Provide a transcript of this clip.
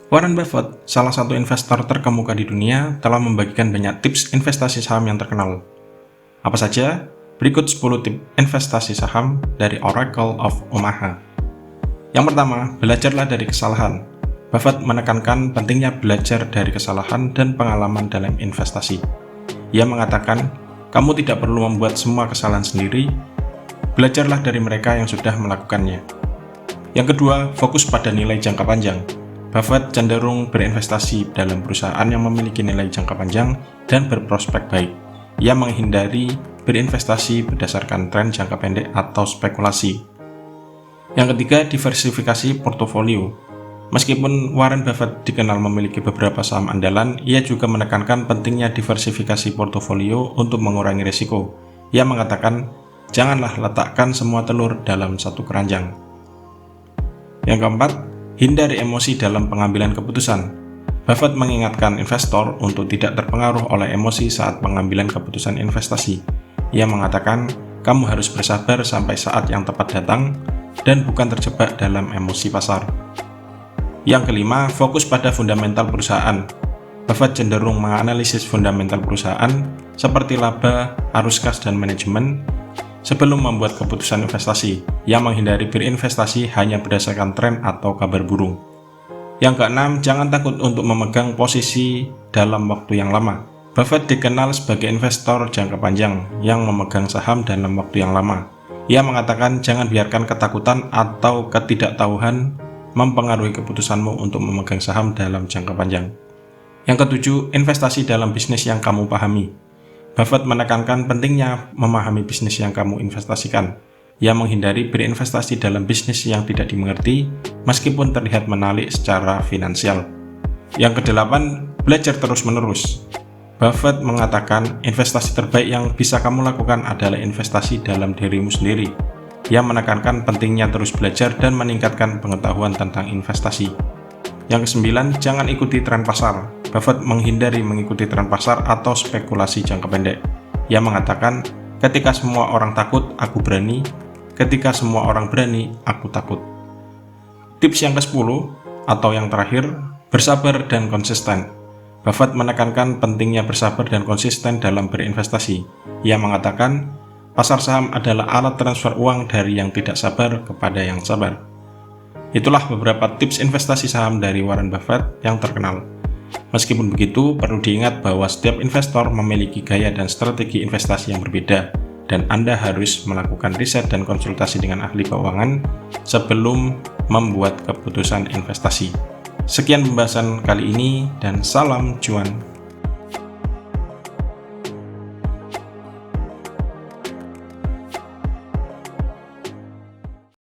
Warren Buffett, salah satu investor terkemuka di dunia, telah membagikan banyak tips investasi saham yang terkenal. Apa saja? Berikut 10 tips investasi saham dari Oracle of Omaha. Yang pertama, belajarlah dari kesalahan. Buffett menekankan pentingnya belajar dari kesalahan dan pengalaman dalam investasi. Ia mengatakan, kamu tidak perlu membuat semua kesalahan sendiri, belajarlah dari mereka yang sudah melakukannya. Yang kedua, fokus pada nilai jangka panjang. Buffett cenderung berinvestasi dalam perusahaan yang memiliki nilai jangka panjang dan berprospek baik. Ia menghindari berinvestasi berdasarkan tren jangka pendek atau spekulasi. Yang ketiga, diversifikasi portofolio. Meskipun Warren Buffett dikenal memiliki beberapa saham andalan, ia juga menekankan pentingnya diversifikasi portofolio untuk mengurangi risiko. Ia mengatakan, janganlah letakkan semua telur dalam satu keranjang. Yang keempat, hindari emosi dalam pengambilan keputusan. Buffett mengingatkan investor untuk tidak terpengaruh oleh emosi saat pengambilan keputusan investasi. Ia mengatakan, kamu harus bersabar sampai saat yang tepat datang dan bukan terjebak dalam emosi pasar. Yang kelima, fokus pada fundamental perusahaan. Buffett cenderung menganalisis fundamental perusahaan seperti laba, arus kas, dan manajemen sebelum membuat keputusan investasi. Ia menghindari berinvestasi hanya berdasarkan tren atau kabar burung. Yang keenam, jangan takut untuk memegang posisi dalam waktu yang lama. Buffett dikenal sebagai investor jangka panjang yang memegang saham dalam waktu yang lama. Ia mengatakan jangan biarkan ketakutan atau ketidaktahuan mempengaruhi keputusanmu untuk memegang saham dalam jangka panjang. Yang ketujuh, investasi dalam bisnis yang kamu pahami. Buffett menekankan pentingnya memahami bisnis yang kamu investasikan. Ia menghindari berinvestasi dalam bisnis yang tidak dimengerti, meskipun terlihat menarik secara finansial. Yang kedelapan, belajar terus-menerus. Buffett mengatakan investasi terbaik yang bisa kamu lakukan adalah investasi dalam dirimu sendiri. Ia menekankan pentingnya terus belajar dan meningkatkan pengetahuan tentang investasi. Yang kesembilan, jangan ikuti tren pasar. Buffett menghindari mengikuti tren pasar atau spekulasi jangka pendek. Ia mengatakan, ketika semua orang takut, aku berani. Ketika semua orang berani, aku takut. Tips yang ke-10 atau yang terakhir, bersabar dan konsisten. Buffett menekankan pentingnya bersabar dan konsisten dalam berinvestasi. Ia mengatakan, pasar saham adalah alat transfer uang dari yang tidak sabar kepada yang sabar. Itulah beberapa tips investasi saham dari Warren Buffett yang terkenal. Meskipun begitu, perlu diingat bahwa setiap investor memiliki gaya dan strategi investasi yang berbeda, dan Anda harus melakukan riset dan konsultasi dengan ahli keuangan sebelum membuat keputusan investasi. Sekian pembahasan kali ini, dan salam cuan.